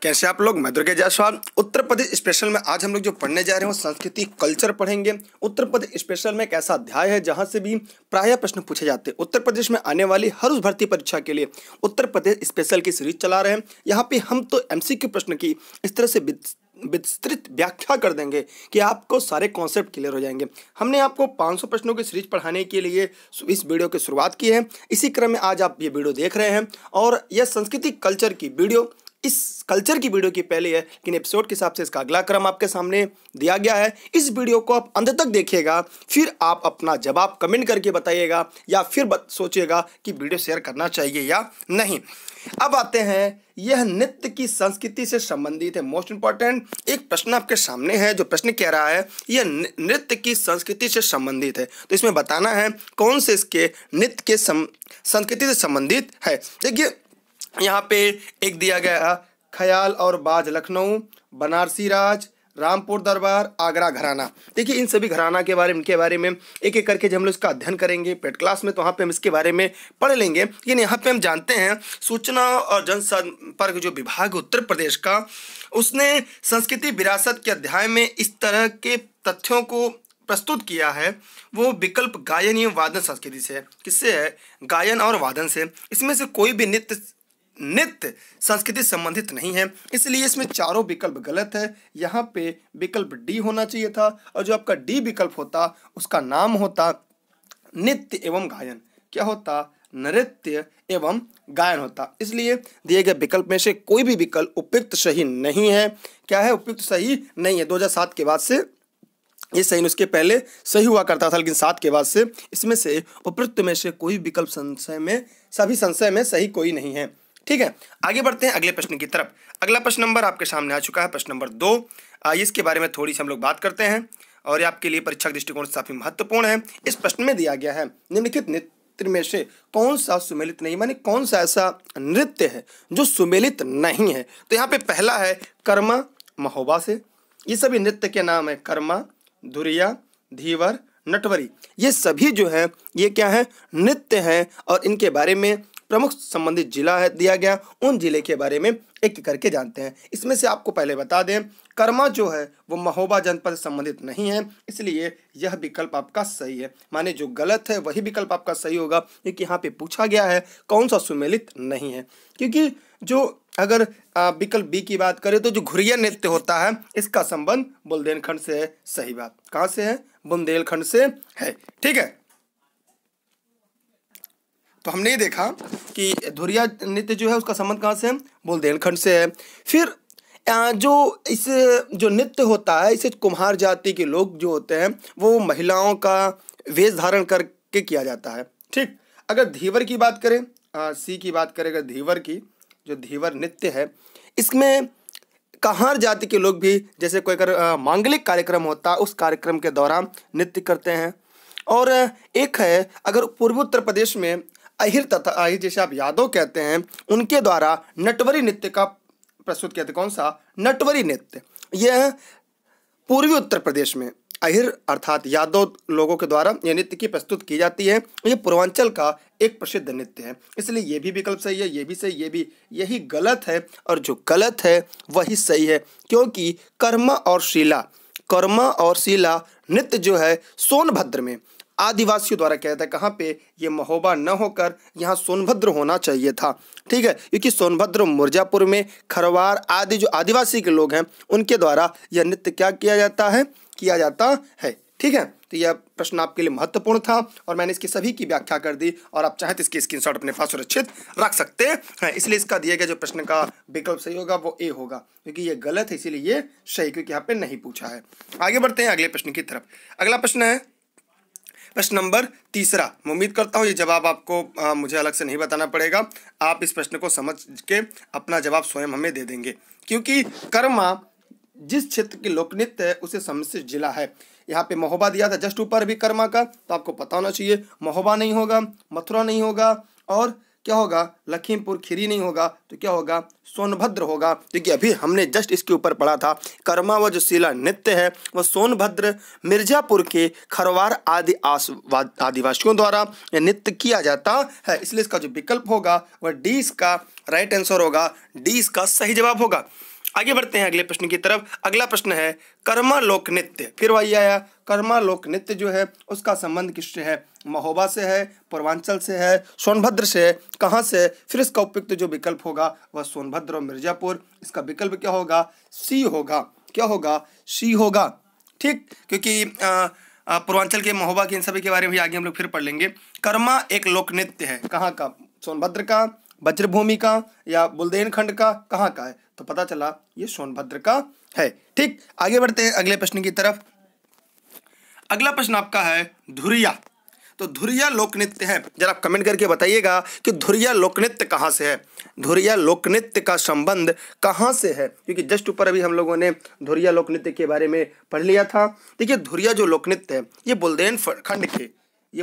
कैसे आप लोग। मैं दुर्गे जायसवाल। उत्तर प्रदेश स्पेशल में आज हम लोग जो पढ़ने जा रहे हैं वो संस्कृति कल्चर पढ़ेंगे। उत्तर प्रदेश स्पेशल में एक ऐसा अध्याय है जहां से भी प्रायः प्रश्न पूछे जाते हैं। उत्तर प्रदेश में आने वाली हर उस भर्ती परीक्षा के लिए उत्तर प्रदेश स्पेशल की सीरीज चला रहे हैं। यहाँ पे हम तो एमसीक्यू प्रश्न की इस तरह से विस्तृत व्याख्या कर देंगे कि आपको सारे कॉन्सेप्ट क्लियर हो जाएंगे। हमने आपको 500 प्रश्नों की सीरीज पढ़ाने के लिए इस वीडियो की शुरुआत की है। इसी क्रम में आज आप ये वीडियो देख रहे हैं और यह संस्कृति कल्चर की वीडियो इस कल्चर की वीडियो की पहले है, लेकिन एपिसोड के हिसाब से इसका अगला क्रम आपके सामने दिया गया है। इस वीडियो को आप अंत तक देखिएगा, फिर आप अपना जवाब कमेंट करके बताइएगा या फिर सोचिएगा कि वीडियो शेयर करना चाहिए या नहीं। अब आते हैं, यह नृत्य की संस्कृति से संबंधित है। मोस्ट इंपॉर्टेंट एक प्रश्न आपके सामने है। जो प्रश्न कह रहा है यह नृत्य की संस्कृति से संबंधित है, तो इसमें बताना है कौन से इसके नृत्य के संस्कृति से संबंधित है। देखिए यहाँ पे एक दिया गया ख्याल और बाज लखनऊ, बनारसी राज, रामपुर दरबार, आगरा घराना। देखिए इन सभी घराना के बारे में एक एक करके जब हम लोग इसका अध्ययन करेंगे पेड क्लास में, तो वहाँ पे हम इसके बारे में पढ़ लेंगे। लेकिन यहाँ पे हम जानते हैं सूचना और जनसंपर्क जो विभाग उत्तर प्रदेश का, उसने संस्कृति विरासत के अध्याय में इस तरह के तथ्यों को प्रस्तुत किया है। वो विकल्प गायन एवं वादन संस्कृति से है। किससे है? गायन और वादन से। इसमें से कोई भी नृत्य संस्कृति संबंधित नहीं है, इसलिए इसमें चारों विकल्प गलत है। यहाँ पे विकल्प डी होना चाहिए था और जो आपका डी विकल्प होता उसका नाम होता नृत्य एवं गायन। क्या होता? नृत्य एवं गायन होता। इसलिए दिए गए विकल्प में से कोई भी विकल्प उपयुक्त सही नहीं है। क्या है? उपयुक्त सही नहीं है। 2007 के बाद से ये सही, उसके पहले सही हुआ करता था, लेकिन 7 के बाद से इसमें से उपयुक्त में से कोई विकल्प सभी संशय में सही कोई नहीं है। ठीक है, आगे बढ़ते हैं अगले प्रश्न की तरफ। अगला प्रश्न नंबर आपके सामने आ चुका है, प्रश्न नंबर 2। इसके बारे में थोड़ी सी हम लोग बात करते हैं और ये आपके लिए परीक्षा के दृष्टिकोण से काफी महत्वपूर्ण है। इस प्रश्न में दिया गया है निम्नलिखित नृत्य में से कौन सा सुमेलित नहीं, माने कौन सा ऐसा नृत्य है जो सुमेलित नहीं है। तो यहाँ पे पहला है कर्मा महोबा से। ये सभी नृत्य के नाम है कर्मा, धुरिया, धीवर, नटवरी। ये सभी जो है ये क्या है? नृत्य है और इनके बारे में प्रमुख संबंधित जिला है दिया गया, उन जिले के बारे में एक करके जानते हैं। इसमें से आपको पहले बता दें कर्मा जो है वो महोबा जनपद से संबंधित नहीं है, इसलिए यह विकल्प आपका सही है। माने जो गलत है वही विकल्प आपका सही होगा, क्योंकि यहाँ पे पूछा गया है कौन सा सुमेलित नहीं है। क्योंकि जो अगर विकल्प बी की बात करें तो जो घुरिया नृत्य होता है इसका संबंध बुंदेलखंड से है। सही बात। कहाँ से है? बुंदेलखंड से है। ठीक है, तो हमने ये देखा कि धुरिया नृत्य जो है उसका संबंध कहाँ से है? बुंदेलखंड से है। फिर जो नृत्य होता है इसे कुम्हार जाति के लोग जो होते हैं वो महिलाओं का वेश धारण करके किया जाता है। ठीक, अगर धीवर की बात करें, सी की बात करें अगर धीवर की, जो धीवर नृत्य है इसमें कहार जाति के लोग भी, जैसे कोई अगर मांगलिक कार्यक्रम होता है उस कार्यक्रम के दौरान नृत्य करते हैं। और एक है अगर पूर्वी उत्तर प्रदेश में अहिर तथा अहिर जैसे आप यादव कहते हैं उनके द्वारा नटवरी नृत्य का प्रस्तुत किया था। कौन सा? नटवरी नृत्य। यह पूर्वी उत्तर प्रदेश में अहिर अर्थात यादव लोगों के द्वारा यह नृत्य की प्रस्तुत की जाती है। यह पूर्वांचल का एक प्रसिद्ध नृत्य है, इसलिए ये भी विकल्प सही है, ये भी सही, ये भी, यही गलत है और जो गलत है वही सही है। क्योंकि कर्मा और शीला नृत्य जो है सोनभद्र में आदिवासियों द्वारा किया था। कहाँ पे? ये महोबा न होकर यहाँ सोनभद्र होना चाहिए था। ठीक है, क्योंकि सोनभद्र मिर्जापुर में खरवार आदि जो आदिवासी के लोग हैं उनके द्वारा यह नृत्य क्या किया जाता है। ठीक है, तो यह प्रश्न आपके लिए महत्वपूर्ण था और मैंने इसकी सभी की व्याख्या कर दी और आप चाहे तो इसकी स्क्रीनशॉट अपने पास सुरक्षित रख सकते हैं। इसलिए इसका दिया गया जो प्रश्न का विकल्प सही होगा वो ए होगा, क्योंकि ये गलत है इसीलिए ये सही, क्योंकि यहाँ पे नहीं पूछा है। आगे बढ़ते हैं अगले प्रश्न की तरफ। अगला प्रश्न है प्रश्न नंबर 3। मैं उम्मीद करता हूँ ये जवाब आपको मुझे अलग से नहीं बताना पड़ेगा। आप इस प्रश्न को समझ के अपना जवाब स्वयं हमें दे देंगे, क्योंकि कर्मा जिस क्षेत्र की लोक नृत्य है उसे सम्मिश्रित जिला है। यहाँ पे महोबा दिया था जस्ट ऊपर भी कर्मा का, तो आपको पता होना चाहिए महोबा नहीं होगा, मथुरा नहीं होगा और क्या होगा? लखीमपुर खीरी नहीं होगा, तो क्या होगा? सोनभद्र होगा। क्योंकि अभी हमने जस्ट इसके ऊपर पढ़ा था कर्मा व जो शीला नृत्य है वह सोनभद्र मिर्जापुर के खरवार आदि आदिवासियों द्वारा यह नृत्य किया जाता है। इसलिए इसका जो विकल्प होगा वह डी इसका राइट आंसर होगा, डी इसका सही जवाब होगा। आगे बढ़ते हैं अगले प्रश्न की तरफ। अगला प्रश्न है कर्मा लोक नृत्य। फिर वही आया, कर्मा लोक नृत्य जो है उसका संबंध किससे है? महोबा से है, पूर्वांचल से है, सोनभद्र से है, कहाँ से? फिर इसका उपयुक्त जो विकल्प होगा वह सोनभद्र और मिर्जापुर। इसका विकल्प क्या होगा? सी होगा। क्या होगा? सी होगा। ठीक, क्योंकि पूर्वांचल के महोबा के इन सभी के बारे में भी आगे हम लोग फिर पढ़ लेंगे। कर्मा एक लोक नृत्य है, कहाँ का? सोनभद्र का, वज्रभूमि का, या बुंदेलखंड का, कहाँ का है? तो पता चला ये सोनभद्र का है। ठीक, आगे बढ़ते हैं अगले प्रश्न की तरफ। अगला प्रश्न आपका है धुरिया। तो धुरिया लोक नृत्य है, जरा आप कमेंट करके बताइएगा कि धुरिया लोक नृत्य कहाँ से है, धुरिया लोक नृत्य का संबंध कहाँ से है? क्योंकि जस्ट ऊपर अभी हम लोगों ने धुरिया लोक नृत्य के बारे में पढ़ लिया था। देखिए धुरिया जो लोक नृत्य है ये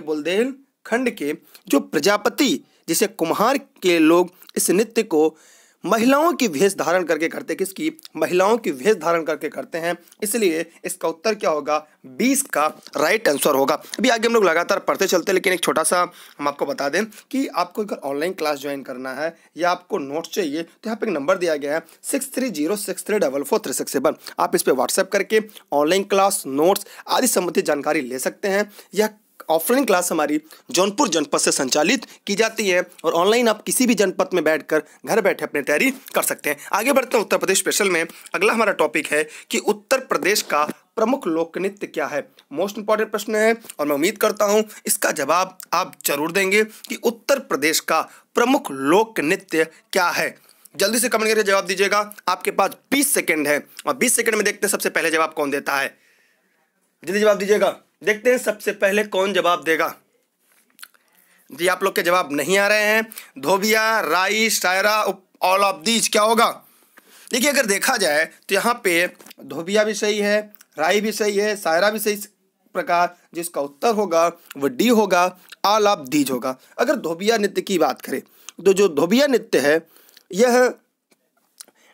बुंदेलखंड के जो प्रजापति जिसे कुम्हार के लोग इस नृत्य को महिलाओं की वेश धारण करके करते, किसकी? महिलाओं की वेश धारण करके करते हैं। इसलिए इसका उत्तर क्या होगा? 20 का राइट आंसर होगा। अभी आगे हम लोग लगातार पढ़ते चलते, लेकिन एक छोटा सा हम आपको बता दें कि आपको अगर ऑनलाइन क्लास ज्वाइन करना है या आपको नोट्स चाहिए तो यहाँ पे एक नंबर दिया गया है 6306344367। आप इस पर व्हाट्सएप करके ऑनलाइन क्लास, नोट्स आदि संबंधित जानकारी ले सकते हैं। यह ऑफलाइन क्लास हमारी जौनपुर जनपद से संचालित की जाती है और ऑनलाइन आप किसी भी जनपद में बैठकर घर बैठे अपनी तैयारी कर सकते हैं। आगे बढ़ते हैं उत्तर प्रदेश स्पेशल में। अगला हमारा टॉपिक है कि उत्तर प्रदेश का प्रमुख लोक नृत्य क्या है। मोस्ट इंपॉर्टेंट प्रश्न है और मैं उम्मीद करता हूं इसका जवाब आप जरूर देंगे कि उत्तर प्रदेश का प्रमुख लोक नृत्य क्या है। जल्दी से कमेंट करके जवाब दीजिएगा। आपके पास 20 सेकेंड है और 20 सेकेंड में देखते हैं सबसे पहले जवाब कौन देता है। जल्दी जवाब दीजिएगा, देखते हैं सबसे पहले कौन जवाब देगा। जी आप लोग के जवाब नहीं आ रहे हैं। धोबिया, राई, शायरा, ऑल ऑफ दीज क्या होगा? देखिए अगर देखा जाए तो यहाँ पे धोबिया भी सही है, राई भी सही है, शायरा भी सही प्रकार, जिसका उत्तर होगा वो डी होगा, ऑल ऑफ दीज होगा। अगर धोबिया नृत्य की बात करें तो जो धोबिया नृत्य है यह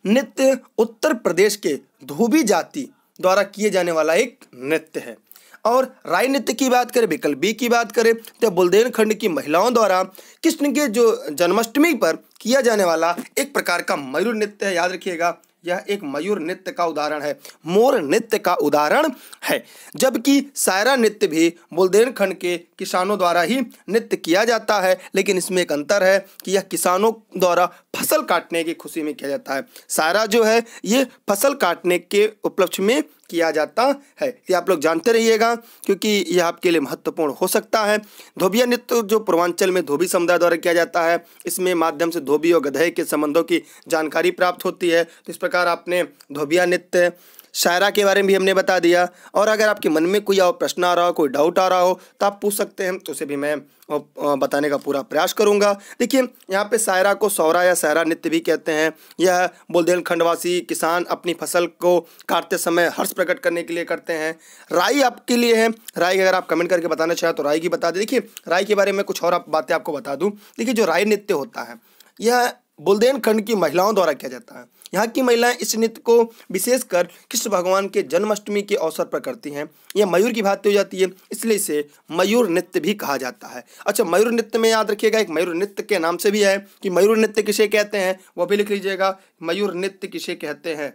नृत्य उत्तर प्रदेश के धोबी जाति द्वारा किए जाने वाला एक नृत्य है। और राई नृत्य की बात करें, विकल्प बी की बात करें तो बुंदेलखंड की महिलाओं द्वारा कृष्ण के जो जन्माष्टमी पर किया जाने वाला एक प्रकार का मयूर नृत्य है। याद रखिएगा यह एक मयूर नृत्य का उदाहरण है, मोर नृत्य का उदाहरण है। जबकि शायरा नृत्य भी बुंदेलखंड के किसानों द्वारा ही नृत्य किया जाता है, लेकिन इसमें एक अंतर है कि यह किसानों द्वारा फसल काटने की खुशी में किया जाता है। शायरा जो है ये फसल काटने के उपलक्ष्य में किया जाता है। ये आप लोग जानते रहिएगा क्योंकि यह आपके लिए महत्वपूर्ण हो सकता है। धोबिया नृत्य जो पूर्वांचल में धोबी समुदाय द्वारा किया जाता है, इसमें माध्यम से धोबी और गधे के संबंधों की जानकारी प्राप्त होती है। तो इस प्रकार आपने धोबिया नृत्य, शायरा के बारे में भी हमने बता दिया। और अगर आपके मन में कोई और प्रश्न आ रहा हो, कोई डाउट आ रहा हो तो आप पूछ सकते हैं, तो उसे भी मैं बताने का पूरा प्रयास करूंगा। देखिए यहाँ पे शायरा को सौरा या शायरा नृत्य भी कहते हैं। यह बुंदेलखंडवासी किसान अपनी फसल को काटते समय हर्ष प्रकट करने के लिए करते हैं। राई आपके लिए है, राई अगर आप कमेंट करके बताना चाहें तो राई की बता दें। देखिए राई के बारे में कुछ और बातें आपको बता दूँ। देखिए जो राई नृत्य होता है यह बुंदेलखंड की महिलाओं द्वारा किया जाता है। यहाँ की महिलाएं इस नृत्य को विशेषकर कृष्ण भगवान के जन्माष्टमी के अवसर पर करती हैं। यह मयूर की भांति हो जाती है, इसलिए इसे मयूर नृत्य भी कहा जाता है। अच्छा, मयूर नृत्य में याद रखिएगा एक मयूर नृत्य के नाम से भी है कि मयूर नृत्य किसे कहते हैं, वो भी लिख लीजिएगा। मयूर नृत्य किसे कहते हैं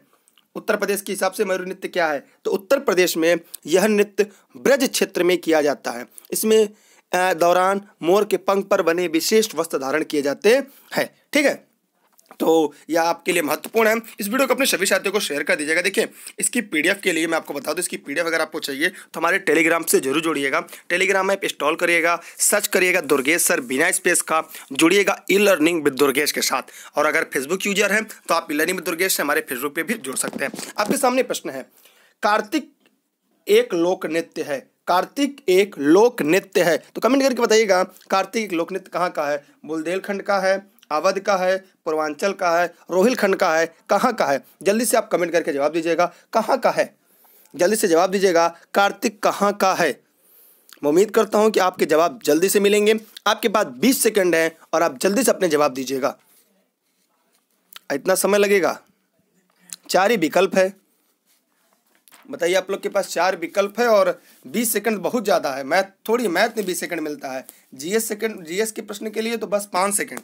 उत्तर प्रदेश के हिसाब से मयूर नृत्य क्या है? तो उत्तर प्रदेश में यह नृत्य ब्रज क्षेत्र में किया जाता है। इसमें दौरान मोर के पंख पर बने विशेष वस्त्र धारण किए जाते हैं। ठीक है, तो यह आपके लिए महत्वपूर्ण है। इस वीडियो को अपने सभी साथियों को शेयर कर दीजिएगा। देखिए इसकी पीडीएफ के लिए मैं आपको बता दूं, इसकी पीडीएफ अगर आपको चाहिए तो हमारे टेलीग्राम से जरूर जुड़िएगा। टेलीग्राम ऐप इंस्टॉल करिएगा, सर्च करिएगा दुर्गेश सर बिना स्पेस का, जुड़िएगा ई लर्निंग विद दुर्गेश के साथ। और अगर फेसबुक यूजर हैं तो आप ई लर्निंग विद दुर्गेश से हमारे फेसबुक पे भी जुड़ सकते हैं। आपके सामने प्रश्न है, कार्तिक एक लोक नृत्य है, कार्तिक एक लोक नृत्य है, तो कमेंट करके बताइएगा कार्तिक एक लोक नृत्य कहाँ का है? बुंदेलखंड का है, अवध का है, पूर्वांचल का है, रोहिलखंड का है, कहाँ का है? जल्दी से आप कमेंट करके जवाब दीजिएगा कहाँ का है। जल्दी से जवाब दीजिएगा कार्तिक कहाँ का है। मैं उम्मीद करता हूँ कि आपके जवाब जल्दी से मिलेंगे। आपके पास 20 सेकंड है और आप जल्दी से अपने जवाब दीजिएगा। इतना समय लगेगा? 4 ही विकल्प है, बताइए, आप लोग के पास 4 विकल्प है और 20 सेकंड बहुत ज़्यादा है। मैथ में 20 सेकंड मिलता है, जीएस के प्रश्न के लिए तो बस 5 सेकंड,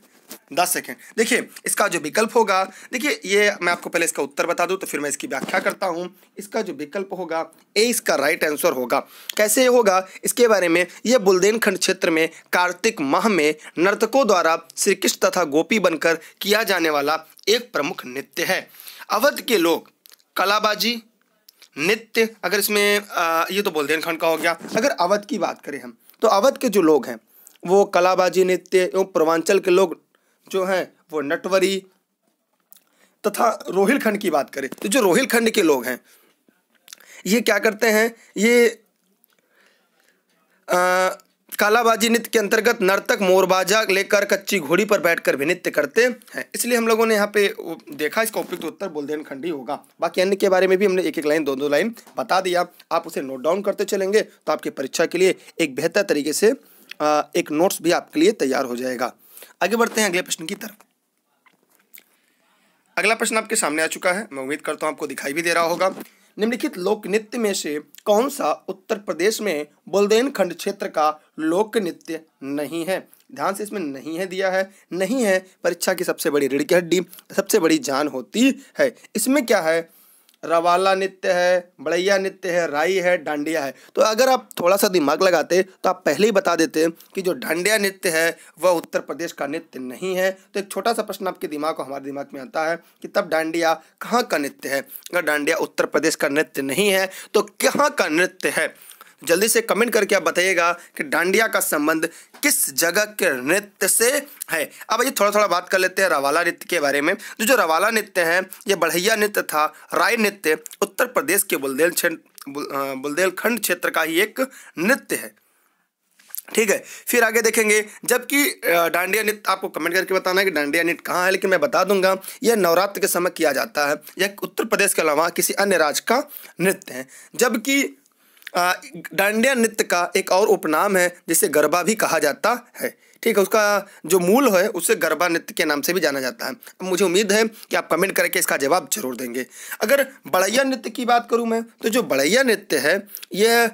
10 सेकंड। देखिए इसका जो विकल्प होगा, देखिए ये मैं आपको पहले इसका उत्तर बता दूं तो फिर मैं इसकी व्याख्या करता हूं। इसका जो विकल्प होगा ए इसका राइट आंसर होगा। कैसे होगा इसके बारे में, यह बुंदेलखंड क्षेत्र में कार्तिक माह में नर्तकों द्वारा श्री कृष्ण तथा गोपी बनकर किया जाने वाला एक प्रमुख नृत्य है। अवध के लोग कलाबाजी नृत्य, अगर इसमें ये तो बुंदेलखंड का हो गया। अगर अवध की बात करें हम, तो अवध के जो लोग हैं वो कलाबाजी नृत्य एवं पूर्वांचल के लोग जो हैं वो नटवरी तथा रोहिलखंड की बात करें तो जो रोहिलखंड के लोग हैं ये क्या करते हैं, ये कालाबाजी नृत्य के अंतर्गत नर्तक मोरबाजा लेकर कच्ची घोड़ी पर बैठकर भी नृत्य करते हैं। इसलिए हम लोगों ने यहाँ पे देखा इसका उपयुक्त उत्तर बुंदेलखंड ही होगा। बाकी अन्य के बारे में भी हमने एक एक लाइन, दो लाइन बता दिया। आप उसे नोट डाउन करते चलेंगे तो आपकी परीक्षा के लिए एक बेहतर तरीके से एक नोट्स भी आपके लिए तैयार हो जाएगा। आगे बढ़ते हैं अगले प्रश्न की तरफ। अगला प्रश्न आपके सामने आ चुका है, मैं उम्मीद करता हूँ आपको दिखाई भी दे रहा होगा। निम्नलिखित लोक नृत्य में से कौन सा उत्तर प्रदेश में बुंदेलखंड क्षेत्र का लोक नृत्य नहीं है? ध्यान से इसमें नहीं है दिया है, नहीं है परीक्षा की सबसे बड़ी रीढ़ की हड्डी, सबसे बड़ी जान होती है। इसमें क्या है, रवाला नृत्य है, बड़ैया नृत्य है, राई है, डांडिया है। तो अगर आप थोड़ा सा दिमाग लगाते तो आप पहले ही बता देते कि जो डांडिया नृत्य है वह उत्तर प्रदेश का नृत्य नहीं है। तो एक छोटा सा प्रश्न आपके दिमाग को हमारे दिमाग में आता है कि तब डांडिया कहाँ का नृत्य है? अगर डांडिया उत्तर प्रदेश का नृत्य नहीं है तो कहाँ का नृत्य है? जल्दी से कमेंट करके आप बताइएगा कि डांडिया का संबंध किस जगह के नृत्य से है। अब ये थोड़ा बात कर लेते हैं रवाला नृत्य के बारे में। जो रवाला नृत्य है ये बढ़ैया नृत्य था, राय नृत्य उत्तर प्रदेश के बुंदेलखंड क्षेत्र का ही एक नृत्य है। ठीक है, फिर आगे देखेंगे। जबकि डांडिया नृत्य आपको कमेंट करके बताना है कि डांडिया नृत्य कहाँ है, लेकिन मैं बता दूंगा यह नवरात्र के समय किया जाता है। यह उत्तर प्रदेश के अलावा किसी अन्य राज्य का नृत्य है। जबकि डांडिया नृत्य का एक और उपनाम है जिसे गरबा भी कहा जाता है। ठीक है, उसका जो मूल है उसे गरबा नृत्य के नाम से भी जाना जाता है। अब मुझे उम्मीद है कि आप कमेंट करके इसका जवाब जरूर देंगे। अगर बढ़ैया नृत्य की बात करूं मैं, तो जो बढ़ैया नृत्य है यह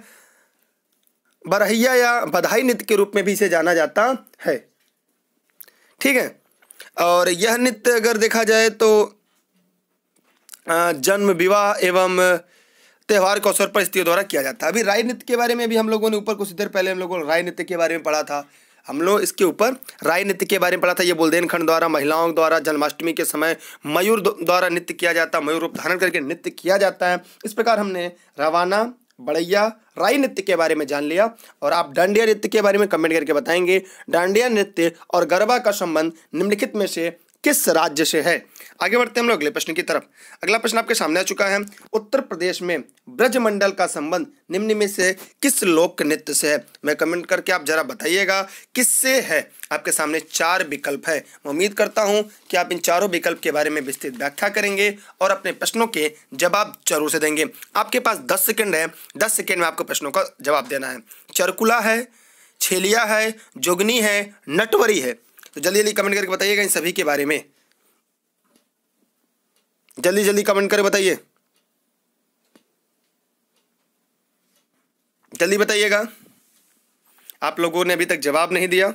बरहैया या बधाई नृत्य के रूप में भी इसे जाना जाता है। ठीक है, और यह नृत्य अगर देखा जाए तो जन्म, विवाह एवं त्योहार के अवसर पर स्त्रियों द्वारा किया जाता है। अभी राय नृत्य के बारे में भी हम लोगों ने ऊपर कुछ देर पहले हम लोगों ने राय नृत्य के बारे में पढ़ा था। हम लोग इसके ऊपर राय नृत्य के बारे में पढ़ा था। ये बुंदेलखंड द्वारा महिलाओं द्वारा जन्माष्टमी के समय मयूर द्वारा नृत्य किया जाता है, मयूर रूप धारण करके नृत्य किया जाता है। इस प्रकार हमने रवाना, बढ़ैया, राई नृत्य के बारे में जान लिया। और आप डांडिया नृत्य के बारे में कमेंट करके बताएंगे डांडिया नृत्य और गरबा का संबंध निम्नलिखित में से किस राज्य से है। आगे बढ़ते हैं हम लोग अगले प्रश्न की तरफ। अगला प्रश्न आपके सामने आ चुका है। उत्तर प्रदेश में ब्रजमंडल का संबंध निम्न में से किस लोक नृत्य से है? मैं कमेंट करके आप जरा बताइएगा किससे है। आपके सामने 4 विकल्प है। मैं उम्मीद करता हूं कि आप इन चारों विकल्प के बारे में विस्तृत व्याख्या करेंगे और अपने प्रश्नों के जवाब जरूर से देंगे। आपके पास 10 सेकंड है, 10 सेकंड में आपको प्रश्नों का जवाब देना है। चरकुला है, छेलिया है, जोगनी है, नटवरी है। तो जल्दी जल्दी कमेंट करके बताइएगा इन सभी के बारे में। जल्दी जल्दी कमेंट करके बताइए, जल्दी बताइएगा। आप लोगों ने अभी तक जवाब नहीं दिया।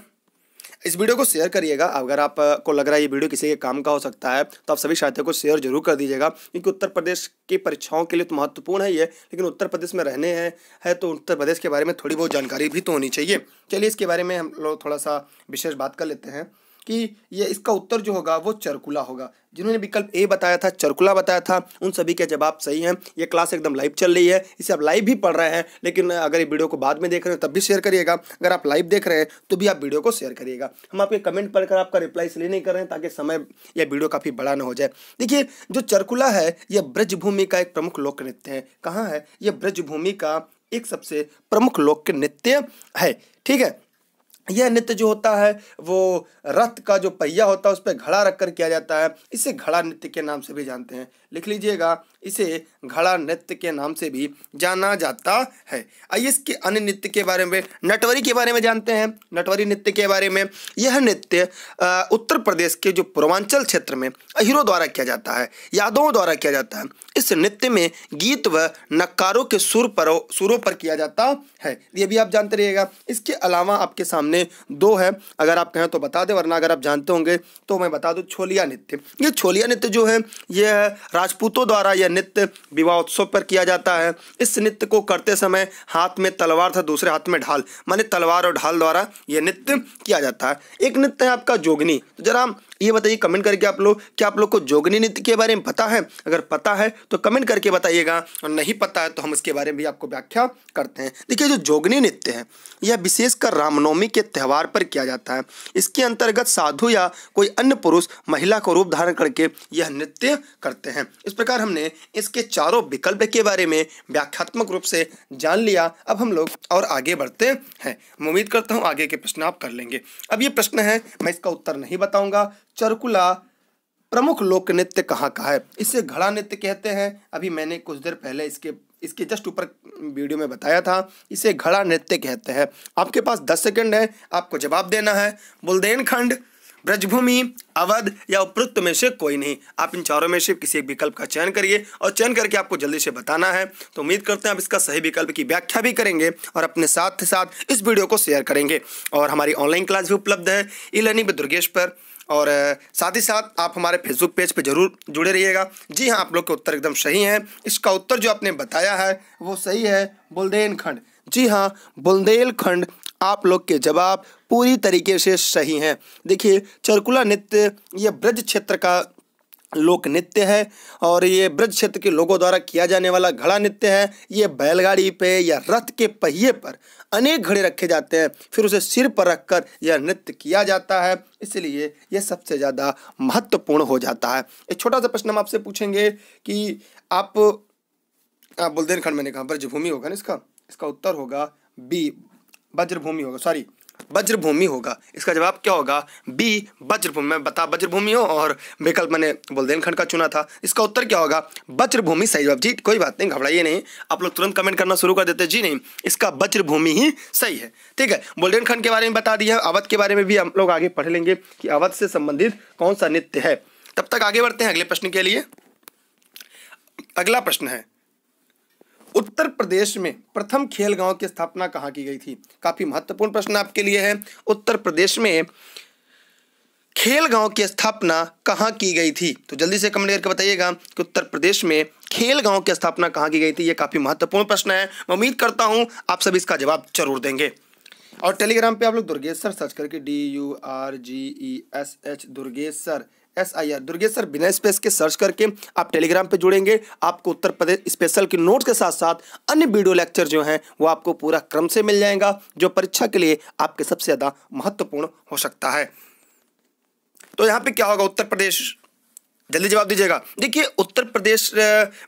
इस वीडियो को शेयर करिएगा। अगर आपको लग रहा है ये वीडियो किसी के काम का हो सकता है तो आप सभी साथियों को शेयर जरूर कर दीजिएगा, क्योंकि उत्तर प्रदेश की परीक्षाओं के लिए तो महत्वपूर्ण है ये, लेकिन उत्तर प्रदेश में रहने है तो उत्तर प्रदेश के बारे में थोड़ी बहुत जानकारी भी तो होनी चाहिए। चलिए इसके बारे में हम लोग थोड़ा सा विशेष बात कर लेते हैं कि ये इसका उत्तर जो होगा वो चरकुला होगा। जिन्होंने विकल्प ए बताया था, चरकुला बताया था, उन सभी के जवाब सही हैं। ये क्लास एकदम लाइव चल रही है, इसे आप लाइव भी पढ़ रहे हैं, लेकिन अगर ये वीडियो को बाद में देख रहे हो तब भी शेयर करिएगा। अगर आप लाइव देख रहे हैं तो भी आप वीडियो को शेयर करिएगा। हम आपके कमेंट पढ़कर आपका रिप्लाई इसलिए नहीं कर रहे हैं ताकि समय या वीडियो काफ़ी बड़ा ना हो जाए। देखिए जो चरकुला है यह ब्रजभूमि का एक प्रमुख लोक नृत्य है। कहाँ है? यह ब्रजभूमि का एक सबसे प्रमुख लोक नृत्य है। ठीक है, यह नृत्य जो होता है वो रथ का जो पहिया होता है उस पर घड़ा रखकर किया जाता है। इसे घड़ा नृत्य के नाम से भी जानते हैं। लिख लीजिएगा, इसे घड़ा नृत्य के नाम से भी जाना जाता है। आइए इसके अन्य नृत्य के बारे में, नटवरी के बारे में जानते हैं। नटवरी नृत्य के बारे में, यह नृत्य उत्तर प्रदेश के जो पूर्वांचल क्षेत्र में अहीरों द्वारा किया जाता है, यादवों द्वारा किया जाता है। इस इस नृत्य में गीत व नक्कारों के सुरों पर किया जाता है। ये भी आप जानते रहिएगा। इसके अलावा आपके सामने दो है, अगर आप कहें तो बता दें, वरना अगर आप जानते होंगे तो मैं बता दूं, छोलिया नृत्य। ये छोलिया नृत्य जो है यह राजपूतों द्वारा यह नृत्य विवाह उत्सव पर किया जाता है। इस नृत्य को करते समय हाथ में तलवार तथा दूसरे हाथ में ढाल, माने तलवार और ढाल द्वारा यह नृत्य किया जाता है। एक नृत्य है आपका जोगनी। तो जरा ये बताइए कमेंट करके आप लोग, क्या आप लोग को जोगनी नृत्य के बारे में पता है? अगर पता है तो कमेंट करके बताइएगा, और नहीं पता है तो हम इसके बारे में भी आपको व्याख्या करते हैं। देखिए, जो जोगनी नृत्य है यह विशेषकर रामनवमी के त्यौहार पर किया जाता है। इसके अंतर्गत साधु या कोई अन्य पुरुष महिला को रूप धारण करके यह नृत्य करते हैं। इस प्रकार हमने इसके चारों विकल्प के बारे में व्याख्यात्मक रूप से जान लिया। अब हम लोग और आगे बढ़ते हैं। मैं उम्मीद करता हूँ आगे के प्रश्न आप कर लेंगे। अब ये प्रश्न है, मैं इसका उत्तर नहीं बताऊंगा। चरकुला प्रमुख लोक नृत्य कहाँ का है? इसे घड़ा नृत्य कहते हैं। अभी मैंने कुछ देर पहले इसके जस्ट ऊपर वीडियो में बताया था, इसे घड़ा नृत्य कहते हैं। आपके पास 10 सेकंड है, आपको जवाब देना है। बुंदेलखंड, ब्रजभूमि, अवध या उपरोक्त में से कोई नहीं। आप इन चारों में से किसी एक विकल्प का चयन करिए और चयन करके आपको जल्दी से बताना है। तो उम्मीद करते हैं आप इसका सही विकल्प की व्याख्या भी करेंगे और अपने साथ साथ इस वीडियो को शेयर करेंगे। और हमारी ऑनलाइन क्लास भी उपलब्ध है ई-लर्निंग विद दुर्गेश पर, और साथ ही साथ आप हमारे फेसबुक पेज पर जरूर जुड़े रहिएगा। जी हाँ, आप लोग के उत्तर एकदम सही हैं। इसका उत्तर जो आपने बताया है वो सही है, बुंदेलखंड। जी हाँ, बुंदेलखंड आप लोग के जवाब पूरी तरीके से सही हैं। देखिए, चरकुला नृत्य यह ब्रज क्षेत्र का लोक नृत्य है और ये ब्रज क्षेत्र के लोगों द्वारा किया जाने वाला घड़ा नृत्य है। ये बैलगाड़ी पे या रथ के पहिए पर अनेक घड़े रखे जाते हैं, फिर उसे सिर पर रखकर यह नृत्य किया जाता है, इसलिए यह सबसे ज़्यादा महत्वपूर्ण हो जाता है। एक छोटा सा प्रश्न हम आपसे पूछेंगे कि आप बुंदेलखंड, मैंने कहा ब्रजभूमि होगा ना इसका उत्तर होगा बी, वज्रभूमि होगा, सॉरी वज्रभूमि होगा। इसका जवाब क्या होगा? बी, वज्रभूमि। मैं बता वज्रभूमि हो और विकल्प मैंने बुंदेलखंड का चुना था। इसका उत्तर क्या होगा? वज्रभूमि सही जवाब। जी कोई बात नहीं, घबराइए नहीं, आप लोग तुरंत कमेंट करना शुरू कर देते हैं। जी नहीं, इसका वज्रभूमि ही सही है। ठीक है, बुंदेलखंड के बारे में बता दिया। अवध के बारे में भी हम लोग आगे पढ़ लेंगे कि अवध से संबंधित कौन सा नृत्य है। तब तक आगे बढ़ते हैं अगले प्रश्न के लिए। अगला प्रश्न है, उत्तर प्रदेश में प्रथम खेल गांव की स्थापना कहाँ की गई थी? काफी महत्वपूर्ण प्रश्न आपके लिए है। उत्तर प्रदेश में खेल गांव की स्थापना कहाँ की गई थी? तो जल्दी से कमेंट करके बताइएगा कि उत्तर प्रदेश में खेल गांव की स्थापना कहाँ की गई थी। ये काफी महत्वपूर्ण प्रश्न है। मैं उम्मीद करता हूँ आप सभी इसका जवाब जरूर देंगे। और टेलीग्राम पे आप लोग दुर्गेश सर सर्च करके DURGESH Durgesh sir SIR Durgesh sir बिना स्पेस के सर्च करके आप टेलीग्राम पे जुड़ेंगे। आपको उत्तर प्रदेश स्पेशल के नोट्स के साथ साथ अन्य वीडियो लेक्चर जो हैं वो आपको पूरा क्रम से मिल जाएगा, जो परीक्षा के लिए आपके सबसे ज़्यादा महत्वपूर्ण हो सकता है। तो यहाँ पे क्या होगा? उत्तर प्रदेश, जल्दी जवाब दीजिएगा। देखिए, उत्तर प्रदेश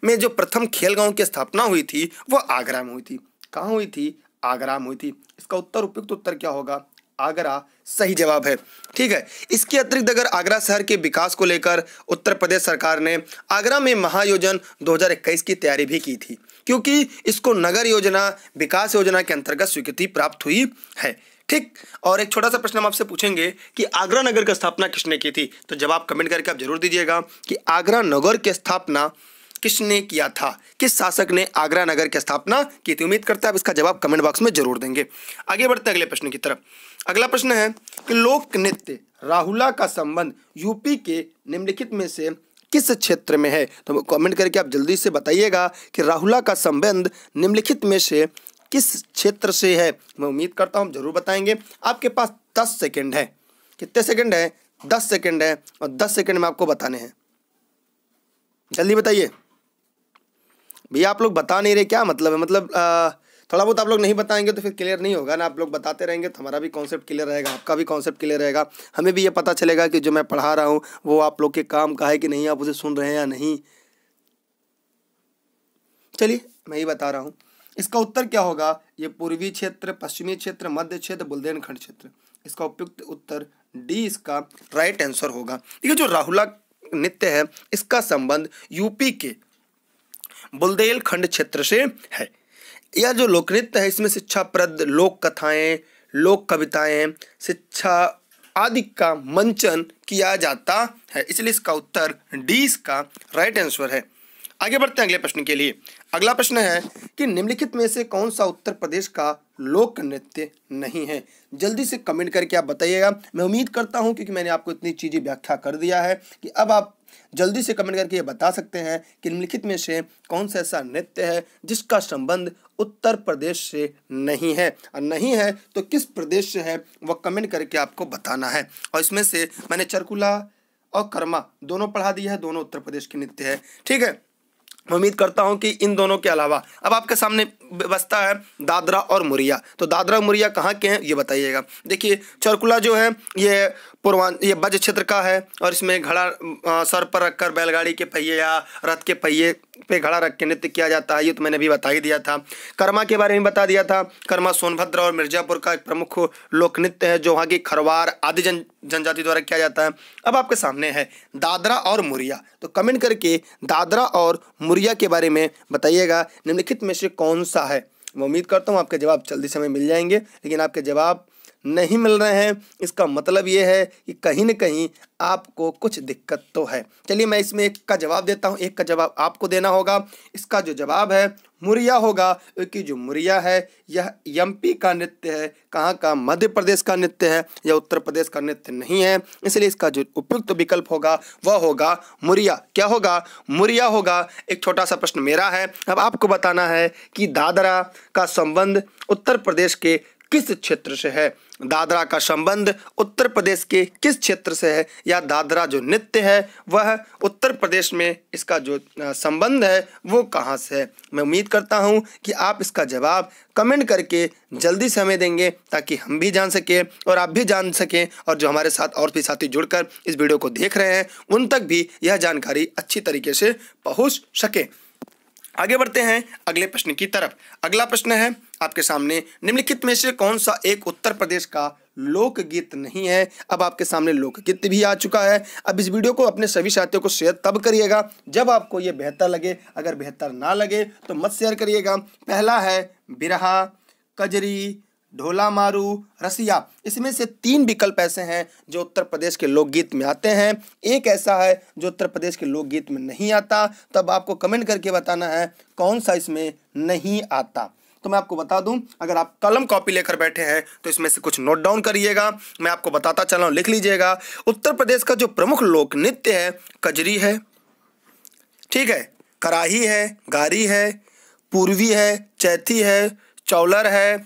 में जो प्रथम खेल गाँव की स्थापना हुई थी वो आगरा में हुई थी। कहाँ हुई थी? आगरा में हुई थी। इसका उत्तर, उपयुक्त उत्तर क्या होगा? आगरा सही जवाब है। ठीक है, इसके अतिरिक्त अगर आगरा शहर के विकास को लेकर उत्तर प्रदेश सरकार ने आगरा में महायोजन 2021 की तैयारी भी की थी, क्योंकि इसको नगर योजना विकास योजना के अंतर्गत स्वीकृति प्राप्त हुई है। ठीक, और एक छोटा सा प्रश्न हम आपसे पूछेंगे कि आगरा नगर की स्थापना किसने की थी? तो जवाब कमेंट करके आप जरूर दीजिएगा कि आगरा नगर की स्थापना किसने किया था, किस शासक ने आगरा नगर की स्थापना की थी। उम्मीद करता है आप इसका जवाब कमेंट बॉक्स में जरूर देंगे। आगे बढ़ते हैं अगले प्रश्न की तरफ। अगला प्रश्न है कि लोक नृत्य राहुला का संबंध यूपी के निम्नलिखित में से किस क्षेत्र में है? तो कमेंट करके आप जल्दी से बताइएगा कि राहुला का संबंध निम्नलिखित में से किस क्षेत्र से है। मैं उम्मीद करता हूँ जरूर बताएंगे। आपके पास 10 सेकेंड है। कितने सेकेंड है? 10 सेकेंड है, और 10 सेकेंड में आपको बताने हैं। जल्दी बताइए भैया, आप लोग बता नहीं रहे, क्या मतलब है? मतलब थोड़ा बहुत आप लोग नहीं बताएंगे तो फिर क्लियर नहीं होगा ना। आप लोग बताते रहेंगे तो हमारा भी कॉन्सेप्ट क्लियर रहेगा, आपका भी कॉन्सेप्ट क्लियर रहेगा, हमें भी ये पता चलेगा कि जो मैं पढ़ा रहा हूँ वो आप लोग के काम का है कि नहीं, आप उसे सुन रहे हैं या नहीं। चलिए मैं ही बता रहा हूँ। इसका उत्तर क्या होगा? ये पूर्वी क्षेत्र, पश्चिमी क्षेत्र, मध्य क्षेत्र, बुंदेलखंड क्षेत्र। इसका उपयुक्त उत्तर डी इसका राइट आंसर होगा। देखिए, जो राहुला नृत्य है इसका संबंध यूपी के बुंदेलखंड क्षेत्र से है। यह जो लोक नृत्य है इसमें शिक्षाप्रद लोक कथाएं, लोक कविताएं, शिक्षा आदि का मंचन किया जाता है, इसलिए इसका उत्तर डी इसका राइट आंसर है। आगे बढ़ते हैं अगले प्रश्न के लिए। अगला प्रश्न है कि निम्नलिखित में से कौन सा उत्तर प्रदेश का लोक नृत्य नहीं है। जल्दी से कमेंट करके आप बताइएगा। मैं उम्मीद करता हूं क्योंकि मैंने आपको इतनी चीज़ें व्याख्या कर दिया है कि अब आप जल्दी से कमेंट करके ये बता सकते हैं कि निम्नलिखित में से कौन सा ऐसा नृत्य है जिसका संबंध उत्तर प्रदेश से नहीं है, और नहीं है तो किस प्रदेश से है वह कमेंट करके आपको बताना है। और इसमें से मैंने चरकुला और कर्मा दोनों पढ़ा दिया है, दोनों उत्तर प्रदेश के नृत्य है। ठीक है, मैं उम्मीद करता हूं कि इन दोनों के अलावा अब आपके सामने बचता है दादरा और मुरिया। तो दादरा और मुरिया कहाँ के हैं ये बताइएगा। देखिए चरकुला जो है ये ब्रज क्षेत्र का है और इसमें घड़ा सर पर रखकर बैलगाड़ी के पहिए या रथ के पहिए पे घड़ा रख के नृत्य किया जाता है, ये तो मैंने भी बता ही दिया था। कर्मा के बारे में बता दिया था। कर्मा सोनभद्र और मिर्जापुर का एक प्रमुख लोक नृत्य है जो वहाँ की खरवार आदि जनजाति द्वारा किया जाता है। अब आपके सामने है दादरा और मुरिया। तो कमेंट करके दादरा और मुरिया के बारे में बताइएगा निम्नलिखित में से कौन सा है। मैं उम्मीद करता हूँ आपके जवाब जल्दी समय मिल जाएंगे, लेकिन आपके जवाब नहीं मिल रहे हैं। इसका मतलब ये है कि कहीं न कहीं आपको कुछ दिक्कत तो है। चलिए मैं इसमें एक का जवाब देता हूँ, एक का जवाब आपको देना होगा। इसका जो जवाब है मुरिया होगा, क्योंकि जो मुरिया है यह एमपी का नृत्य है। कहाँ का? मध्य प्रदेश का नृत्य है, यह उत्तर प्रदेश का नृत्य नहीं है। इसलिए इसका जो उपयुक्त विकल्प होगा वह होगा मुरिया। क्या होगा? मुरिया होगा। एक छोटा सा प्रश्न मेरा है, अब आपको बताना है कि दादरा का संबंध उत्तर प्रदेश के किस क्षेत्र से है। दादरा का संबंध उत्तर प्रदेश के किस क्षेत्र से है, या दादरा जो नृत्य है वह उत्तर प्रदेश में इसका जो संबंध है वो कहाँ से है। मैं उम्मीद करता हूँ कि आप इसका जवाब कमेंट करके जल्दी से हमें देंगे ताकि हम भी जान सकें और आप भी जान सकें, और जो हमारे साथ और भी साथी जुड़कर इस वीडियो को देख रहे हैं उन तक भी यह जानकारी अच्छी तरीके से पहुँच सके। आगे बढ़ते हैं अगले प्रश्न की तरफ। अगला प्रश्न है आपके सामने, निम्नलिखित में से कौन सा एक उत्तर प्रदेश का लोकगीत नहीं है। अब आपके सामने लोकगीत भी आ चुका है। अब इस वीडियो को अपने सभी साथियों को शेयर तब करिएगा जब आपको ये बेहतर लगे, अगर बेहतर ना लगे तो मत शेयर करिएगा। पहला है बिरहा, कजरी, ढोला मारू, रसिया। इसमें से 3 विकल्प ऐसे हैं जो उत्तर प्रदेश के लोकगीत में आते हैं, एक ऐसा है जो उत्तर प्रदेश के लोकगीत में नहीं आता। तब आपको कमेंट करके बताना है कौन सा इसमें नहीं आता। तो मैं आपको बता दूं, अगर आप कलम कॉपी लेकर बैठे हैं तो इसमें से कुछ नोट डाउन करिएगा। मैं आपको बताता चला हूं, लिख लीजिएगा। उत्तर प्रदेश का जो प्रमुख लोक नृत्य है कजरी है, ठीक है, कराही है, गारी है, पूर्वी है, चैथी है, चौलर है,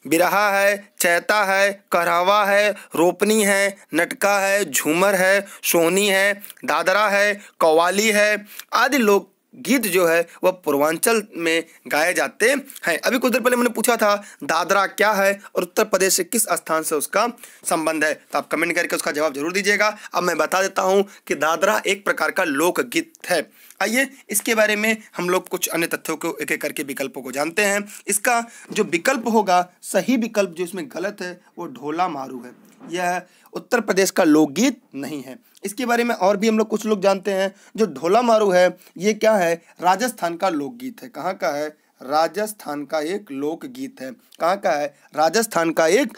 बिरहा है, चैता है, कहरावा है, रोपनी है, नटका है, झूमर है, सोहनी है, दादरा है, कव्वाली है आदि लोक गीत जो है वह पूर्वांचल में गाए जाते हैं। अभी कुछ देर पहले मैंने पूछा था दादरा क्या है और उत्तर प्रदेश से किस स्थान से उसका संबंध है, तो आप कमेंट करके उसका जवाब जरूर दीजिएगा। अब मैं बता देता हूं कि दादरा एक प्रकार का लोकगीत है। आइए इसके बारे में हम लोग कुछ अन्य तथ्यों को एक एक करके विकल्पों को जानते हैं। इसका जो विकल्प होगा, सही विकल्प जो इसमें गलत है वो ढोला मारू है। यह उत्तर प्रदेश का लोकगीत नहीं है। इसके बारे में और भी हम लोग कुछ लोग जानते हैं। जो ढोला मारू है ये क्या है? राजस्थान का लोकगीत है। कहाँ का है? राजस्थान का एक लोकगीत है। कहाँ का है? राजस्थान का एक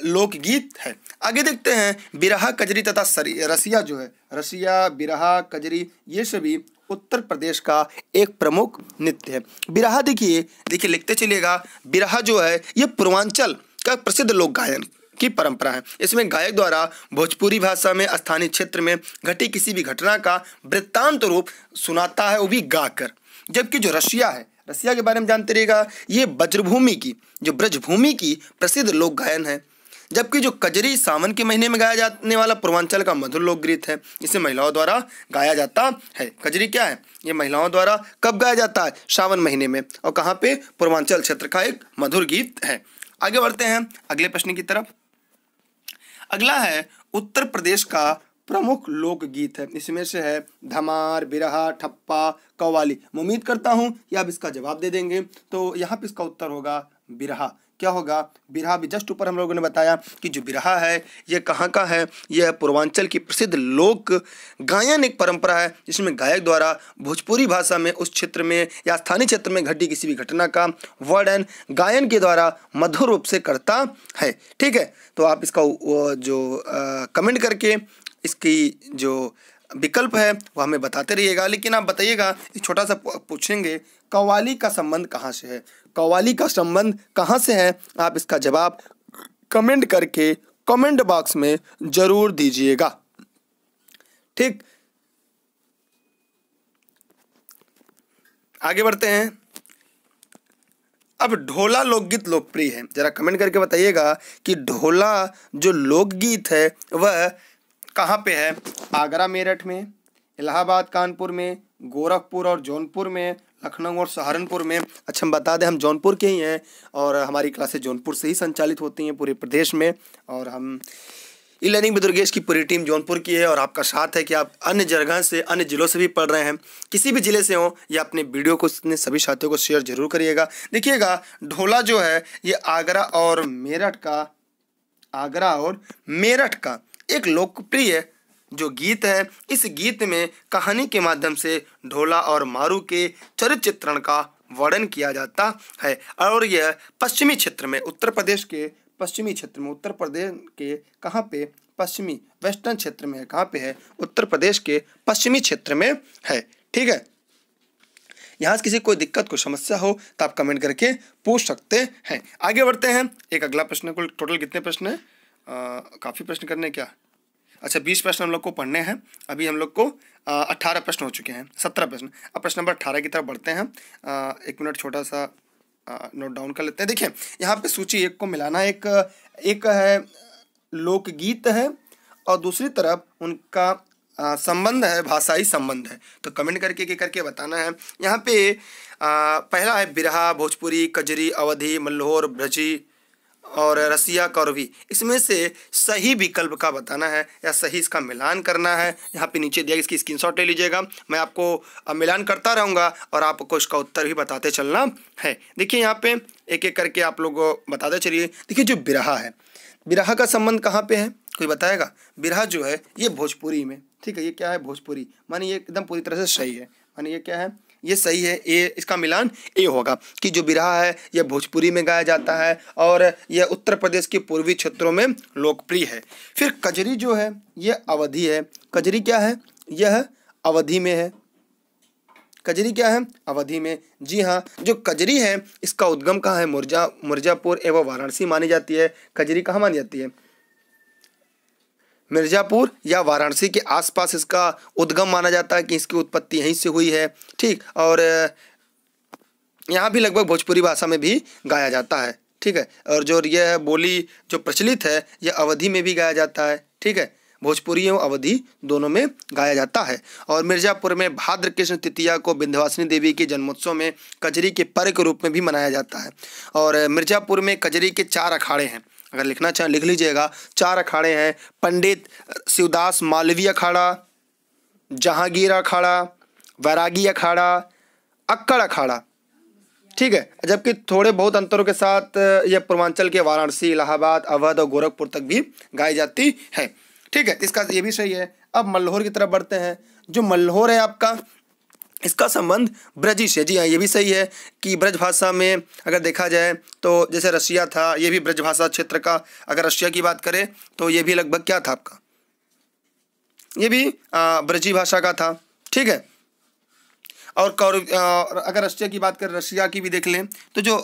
लोकगीत है। आगे देखते हैं बिरहा, कजरी तथा रसिया जो है, रसिया, बिरहा, कजरी ये सभी उत्तर प्रदेश का एक प्रमुख नृत्य है। बिरहा देखिए लिखते चलिएगा। बिरहा जो है ये पूर्वांचल का प्रसिद्ध लोक गायन की परंपरा है। इसमें गायक द्वारा भोजपुरी भाषा में स्थानीय क्षेत्र में घटी किसी भी घटना का वृत्तांत रूप सुनाता है, वो भी गाकर। जबकि जो रसिया है, रसिया के बारे में जानते रहिएगा, ये ब्रजभूमि की प्रसिद्ध लोक गायन है। जबकि जो कजरी सावन के महीने में गाया जाने वाला पूर्वांचल का मधुर लोकगीत है। इसे महिलाओं द्वारा गाया जाता है। कजरी क्या है? ये महिलाओं द्वारा कब गाया जाता है? सावन महीने में। और कहाँ पे? पूर्वांचल क्षेत्र का एक मधुर गीत है। आगे बढ़ते हैं अगले प्रश्न की तरफ। अगला है उत्तर प्रदेश का प्रमुख लोकगीत है। इसमें से है धमार, बिरहा, ठप्पा, कव्वाली। मैं उम्मीद करता हूं कि आप इसका जवाब दे देंगे। तो यहाँ पे इसका उत्तर होगा बिरहा। क्या होगा? बिरहा। भी जस्ट ऊपर हम लोगों ने बताया कि जो बिरहा है ये कहाँ का है? यह पूर्वांचल की प्रसिद्ध लोक गायन एक परंपरा है जिसमें गायक द्वारा भोजपुरी भाषा में उस क्षेत्र में या स्थानीय क्षेत्र में घटी किसी भी घटना का वर्णन गायन के द्वारा मधुर रूप से करता है। ठीक है, तो आप इसका जो कमेंट करके इसकी जो विकल्प है वो हमें बताते रहिएगा। लेकिन आप बताइएगा, एक छोटा सा पूछेंगे, कव्वाली का संबंध कहाँ से है? कव्वाली का संबंध कहाँ से है? आप इसका जवाब कमेंट करके कमेंट बॉक्स में जरूर दीजिएगा। ठीक, आगे बढ़ते हैं। अब ढोला लोकगीत लोकप्रिय है, जरा कमेंट करके बताइएगा कि ढोला जो लोकगीत है वह कहाँ पे है? आगरा मेरठ में, इलाहाबाद कानपुर में, गोरखपुर और जौनपुर में, लखनऊ और सहारनपुर में। अच्छा, हम बता दें हम जौनपुर के ही हैं और हमारी क्लासेस जौनपुर से ही संचालित होती हैं पूरे प्रदेश में, और हम ई लर्निंग विद दुर्गेश की पूरी टीम जौनपुर की है। और आपका साथ है कि आप अन्य जगह से, अन्य जिलों से भी पढ़ रहे हैं, किसी भी जिले से हो, या अपने वीडियो को अपने सभी साथियों को शेयर जरूर करिएगा। देखिएगा, ढोला जो है ये आगरा और मेरठ का एक लोकप्रिय जो गीत है। इस गीत में कहानी के माध्यम से ढोला और मारू के चरित्र चित्रण का वर्णन किया जाता है, और यह पश्चिमी क्षेत्र में, उत्तर प्रदेश के पश्चिमी क्षेत्र में, उत्तर प्रदेश के कहाँ पे? पश्चिमी वेस्टर्न क्षेत्र में है। कहाँ पे है? उत्तर प्रदेश के पश्चिमी क्षेत्र में है। ठीक है, यहाँ से किसी कोई दिक्कत, कोई समस्या हो तो आप कमेंट करके पूछ सकते हैं। आगे बढ़ते हैं, एक अगला प्रश्न। कुल टोटल कितने प्रश्न है? काफ़ी प्रश्न करने क्या? अच्छा, 20 प्रश्न हम लोग को पढ़ने हैं। अभी हम लोग को 18 प्रश्न हो चुके हैं, 17 प्रश्न। अब प्रश्न नंबर 18 की तरफ बढ़ते हैं। 1 मिनट छोटा सा नोट डाउन कर लेते हैं। देखिए, यहाँ पे सूची 1 को मिलाना है। एक है लोकगीत है और दूसरी तरफ उनका संबंध है, भाषाई संबंध है। तो कमेंट करके बताना है। यहाँ पे पहला है बिरहा, भोजपुरी, कजरी, अवधी, मल्होर, ब्रजी और रसिया, कौरवी। इसमें से सही विकल्प का बताना है या सही इसका मिलान करना है। यहाँ पे नीचे दिया, इसकी स्क्रीनशॉट ले लीजिएगा। मैं आपको मिलान करता रहूँगा और आपको इसका उत्तर भी बताते चलना है। देखिए, यहाँ पे एक एक करके आप लोग बताते चलिए। देखिए, जो बिरहा है, बिरहा का संबंध कहाँ पे है? कोई बताएगा? बिरहा जो है ये भोजपुरी में। ठीक है, ये क्या है? भोजपुरी। माने ये एकदम पूरी तरह से सही है। माने ये क्या है? ये सही है। ए, इसका मिलान ए होगा कि जो बिरहा है यह भोजपुरी में गाया जाता है और यह उत्तर प्रदेश के पूर्वी क्षेत्रों में लोकप्रिय है। फिर कजरी जो है ये अवधी है। कजरी क्या है? यह अवधी में है। कजरी क्या है? अवधी में। जी हाँ, जो कजरी है इसका उद्गम कहाँ है? मिर्जापुर एवं वाराणसी मानी जाती है। कजरी कहाँ मानी जाती है? मिर्जापुर या वाराणसी के आसपास इसका उद्गम माना जाता है कि इसकी उत्पत्ति यहीं से हुई है। ठीक, और यहाँ भी लगभग भोजपुरी भाषा में भी गाया जाता है। ठीक है, और जो यह बोली जो प्रचलित है यह अवधी में भी गाया जाता है। ठीक है, भोजपुरी एवं अवधी दोनों में गाया जाता है। और मिर्जापुर में भाद्र कृष्ण तृतीया को विंध्यवासिनी देवी के जन्मोत्सव में कजरी के पर्व के रूप में भी मनाया जाता है। और मिर्जापुर में कजरी के 4 अखाड़े हैं। अगर लिखना चाहें लिख लीजिएगा। 4 अखाड़े हैं। पंडित शिवदास मालवीय अखाड़ा, जहांगीर अखाड़ा, वैरागी अखाड़ा, अक्कड़ अखाड़ा। ठीक है, जबकि थोड़े बहुत अंतरों के साथ यह पूर्वांचल के वाराणसी, इलाहाबाद, अवध और गोरखपुर तक भी गाई जाती है। ठीक है, इसका ये भी सही है। अब मल्होर की तरफ बढ़ते हैं। जो मल्होर है आपका, इसका संबंध ब्रजी से। जी हाँ, ये भी सही है कि ब्रज भाषा में अगर देखा जाए तो जैसे रसिया था, ये भी ब्रज भाषा क्षेत्र का। अगर रसिया की बात करें तो ये भी लगभग क्या था आपका? ये भी ब्रजी भाषा का था। ठीक है, और अगर रसिया की बात करें, रसिया की भी देख लें तो जो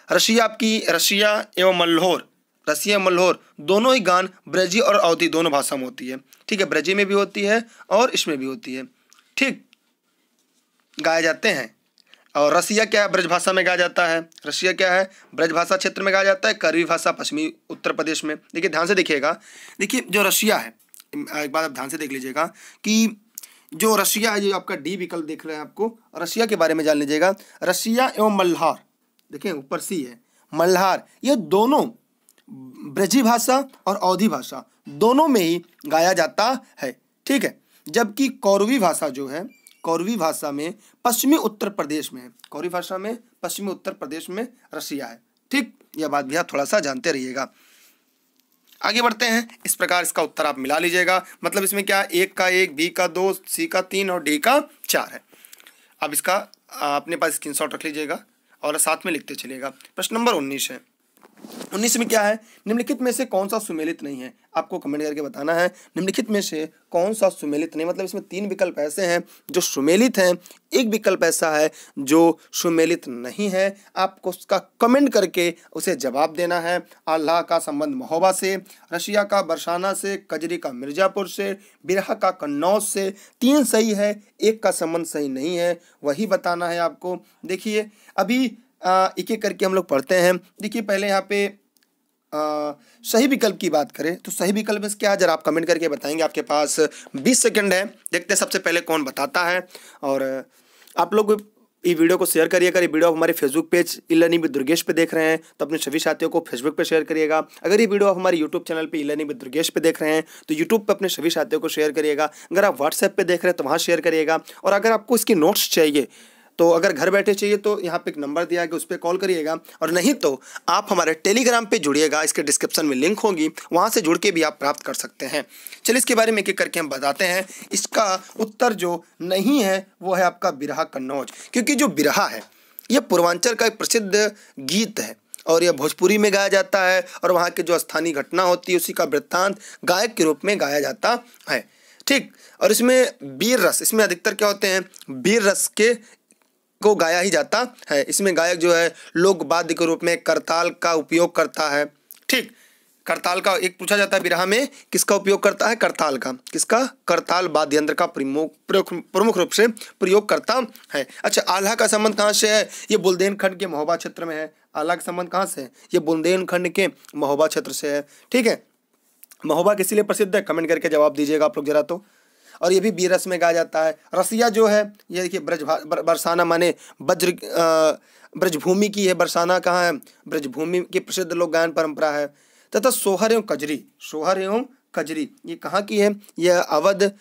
रसिया आपकी, रसिया एवं मल्होर, रसिया मल्होर दोनों ही गान ब्रजी और अवधी दोनों भाषा में होती है। ठीक है, ब्रजी में भी होती है और इसमें भी होती है। ठीक, गाए जाते हैं। और रसिया क्या है? ब्रज भाषा में गाया जाता है। रसिया क्या है? ब्रज भाषा क्षेत्र में गाया जाता है। करवी भाषा पश्चिमी उत्तर प्रदेश में। देखिए, ध्यान से देखिएगा। देखिए, जो रसिया है, एक बात आप ध्यान से देख लीजिएगा कि जो रसिया है, ये आपका डी विकल्प देख रहे हैं आपको, रसिया के बारे में जान लीजिएगा। रसिया एवं मल्हार, देखिए ऊपर सी है, मल्हार, ये दोनों ब्रजी भाषा और अवधी भाषा दोनों में ही गाया जाता है। ठीक है, जबकि कौरवी भाषा जो है, कौरवी भाषा में पश्चिमी उत्तर प्रदेश में है। कौरवी भाषा में पश्चिमी उत्तर प्रदेश में रसिया है। ठीक, यह बात भी आप थोड़ा सा जानते रहिएगा। आगे बढ़ते हैं। इस प्रकार इसका उत्तर आप मिला लीजिएगा। मतलब इसमें क्या? 1 का 1, बी का 2, सी का 3 और डी का 4 है। अब इसका अपने पास स्क्रीनशॉट रख लीजिएगा और साथ में लिखते चलिएगा। प्रश्न नंबर 19 है। 19 में क्या है, निम्नलिखित में से कौन सा सुमेलित नहीं है, आपको कमेंट करके बताना है निम्नलिखित में से कौन सा सुमेलित नहीं, मतलब इसमें 3 विकल्प ऐसे हैं जो सुमेलित हैं, एक विकल्प ऐसा है जो सुमेलित नहीं है। आपको उसका कमेंट करके उसे जवाब देना है। अल्लाह का संबंध महोबा से, रशिया का बरसाना से, कजरी का मिर्जापुर से, बिरहा का कन्नौज से। 3 सही है, एक का संबंध सही नहीं है, वही बताना है आपको। देखिए अभी एक एक करके हम लोग पढ़ते हैं। देखिए पहले यहाँ पे सही विकल्प की बात करें तो सही विकल्प में क्या है, जरा आप कमेंट करके बताएंगे। आपके पास 20 सेकंड है, देखते हैं सबसे पहले कौन बताता है। और आप लोग ये वीडियो को शेयर करिएगा। ये वीडियो आप हमारे Facebook page e learning with Durgesh पे देख रहे हैं तो अपने सभी साथियों को फेसबुक पे शेयर करिएगा। अगर ये वीडियो आप हमारे यूट्यूब चैनल पे ई लर्निंग विद दुर्गेश पे देख रहे हैं तो यूट्यूब पे अपने सभी साथियों को शेयर करिएगा। अगर आप व्हाट्सएप पे देख रहे हैं तो वहाँ शेयर करिएगा। और अगर आपको इसकी नोट्स चाहिए तो अगर घर बैठे चाहिए तो यहाँ पे एक नंबर दिया है, उस पर कॉल करिएगा। और नहीं तो आप हमारे टेलीग्राम पे जुड़िएगा, इसके डिस्क्रिप्शन में लिंक होगी, वहाँ से जुड़ के भी आप प्राप्त कर सकते हैं। चलिए इसके बारे में एक एक करके हम बताते हैं। इसका उत्तर जो नहीं है वो है आपका बिरहा कन्नौज, क्योंकि जो बिरहा है ये पूर्वांचल का एक प्रसिद्ध गीत है और यह भोजपुरी में गाया जाता है और वहाँ की जो स्थानीय घटना होती है उसी का वृत्तांत गायक के रूप में गाया जाता है। ठीक, और इसमें वीर रस, इसमें अधिकतर क्या होते हैं, वीर रस के को गाया ही जाता है। इसमें गायक जो है लोक वाद्य के रूप में करताल का उपयोग करता है। ठीक, करताल का एक पूछा जाता है बिरहा में किसका उपयोग करता है, करताल का, किसका, करताल वाद्य यंत्र का प्रमुख रूप से प्रयोग करता है। अच्छा, आल्हा का संबंध कहाँ से है, ये बुंदेलखंड के महोबा क्षेत्र में है। आल्हा का संबंध कहाँ से है, ये बुंदेलखंड के महोबा क्षेत्र से है। ठीक है, महोबा किस लिए प्रसिद्ध है, कमेंट करके जवाब दीजिएगा आप लोग जरा तो। और ये भी बीरस में गाया जाता है। रसिया जो है ये देखिए बरसाना माने ब्रजभूमि की है। बरसाना कहाँ है, ब्रजभूमि की प्रसिद्ध लोक गायन परंपरा है। तथा सोहर एवं कजरी, सोहर एवं कजरी ये कहाँ की है, यह अवध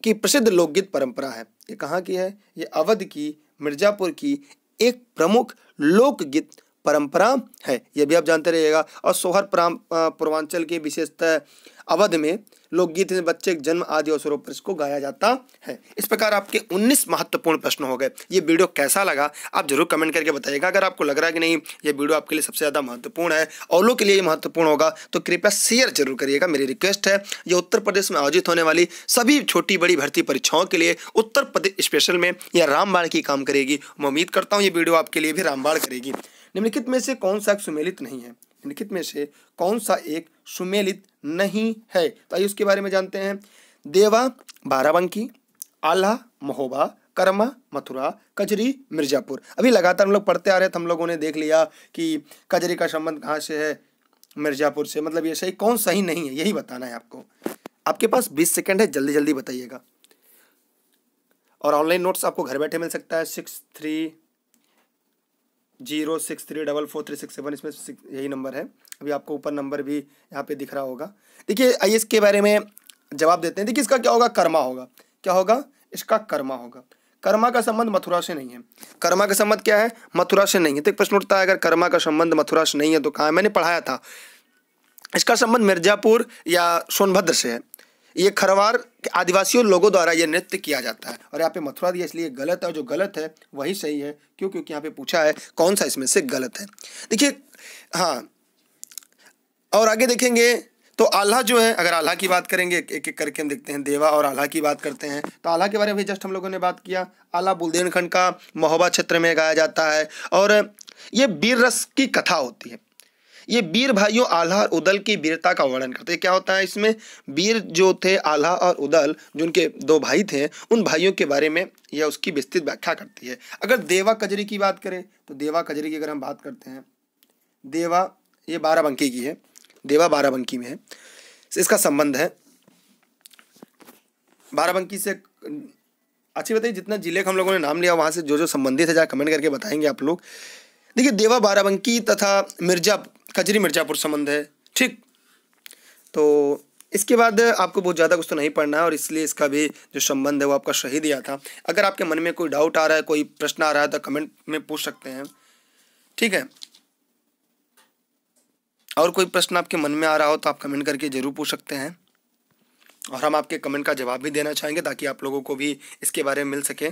की प्रसिद्ध लोकगीत परंपरा है। ये कहाँ की है, ये अवध की, मिर्जापुर की एक प्रमुख लोकगीत परंपरा है, यह भी आप जानते रहिएगा। और सोहर पूर्वांचल की विशेषता अवध में लोकगीत में बच्चे के जन्म आदि अवसरों पर इसको गाया जाता है। इस प्रकार आपके 19 महत्वपूर्ण प्रश्न हो गए। ये वीडियो कैसा लगा आप जरूर कमेंट करके बताइएगा। अगर आपको लग रहा है कि नहीं ये वीडियो आपके लिए सबसे ज़्यादा महत्वपूर्ण है और लोगों के लिए महत्वपूर्ण होगा तो कृपया शेयर जरूर करिएगा। मेरी रिक्वेस्ट है, ये उत्तर प्रदेश में आयोजित होने वाली सभी छोटी बड़ी भर्ती परीक्षाओं के लिए उत्तर प्रदेश स्पेशल में यह रामबाण की काम करेगी। मैं उम्मीद करता हूँ ये वीडियो आपके लिए भी रामबाण करेगी। निम्नलिखित में से कौन सा सुमेलित नहीं है, निम्नलिखित में से कौन सा एक सुमेलित नहीं है, तो आइए उसके बारे में जानते हैं। देवा बाराबंकी, आल्हा महोबा, कर्मा मथुरा, कजरी मिर्जापुर। अभी लगातार हम लोग पढ़ते आ रहे थे, हम लोगों ने देख लिया कि कजरी का संबंध कहाँ से है, मिर्जापुर से। मतलब ये सही कौन सही नहीं है यही बताना है आपको। आपके पास 20 सेकंड है, जल्दी जल्दी बताइएगा। और ऑनलाइन नोट्स आपको घर बैठे मिल सकता है 6306344367, इसमें यही नंबर है। अभी आपको ऊपर नंबर भी यहाँ पे दिख रहा होगा। देखिए आइए इसके बारे में जवाब देते हैं। देखिए इसका क्या होगा, कर्मा होगा। क्या होगा, इसका कर्मा होगा। कर्मा का संबंध मथुरा से नहीं है। कर्मा का संबंध क्या है, मथुरा से नहीं है। तो एक प्रश्न उठता है अगर कर्मा का संबंध मथुरा से नहीं है तो कहाँ है, मैंने पढ़ाया था। इसका संबंध मिर्जापुर या सोनभद्र से है। ये खरवार के आदिवासियों लोगों द्वारा ये नृत्य किया जाता है। और यहाँ पे मथुरा दिया इसलिए गलत है, और जो गलत है वही सही है। क्यों, क्योंकि यहाँ पे पूछा है कौन सा इसमें से गलत है। देखिए हाँ, और आगे देखेंगे तो आल्हा जो है, अगर आल्हा की बात करेंगे एक एक करके हम देखते हैं। देवा और आल्हा की बात करते हैं तो आल्हा के बारे में जस्ट हम लोगों ने बात किया। आल्हा बुंदेलखंड का महोबा क्षेत्र में गाया जाता है और ये वीर रस की कथा होती है। ये वीर भाइयों आल्हा और उदल की वीरता का वर्णन करते हैं। क्या होता है इसमें, वीर जो थे आल्हा और उदल, जो उनके 2 भाई थे, उन भाइयों के बारे में यह उसकी विस्तृत व्याख्या करती है। अगर देवा कजरी की बात करें तो देवा कजरी की अगर हम बात करते हैं, देवा ये बाराबंकी की है, देवा बाराबंकी में है, इसका संबंध है बाराबंकी से। अच्छी बताइए, जितना जिले का हम लोगों ने नाम लिया वहाँ से जो जो संबंधित है, जहाँ कमेंट करके बताएंगे आप लोग। देखिए देवा बाराबंकी तथा कजरी मिर्जापुर संबंध है। ठीक, तो इसके बाद आपको बहुत ज़्यादा कुछ तो नहीं पढ़ना है और इसलिए इसका भी जो संबंध है वो आपका सही दिया था। अगर आपके मन में कोई डाउट आ रहा है, कोई प्रश्न आ रहा है तो कमेंट में पूछ सकते हैं। ठीक है, और कोई प्रश्न आपके मन में आ रहा हो तो आप कमेंट करके ज़रूर पूछ सकते हैं और हम आपके कमेंट का जवाब भी देना चाहेंगे ताकि आप लोगों को भी इसके बारे में मिल सके।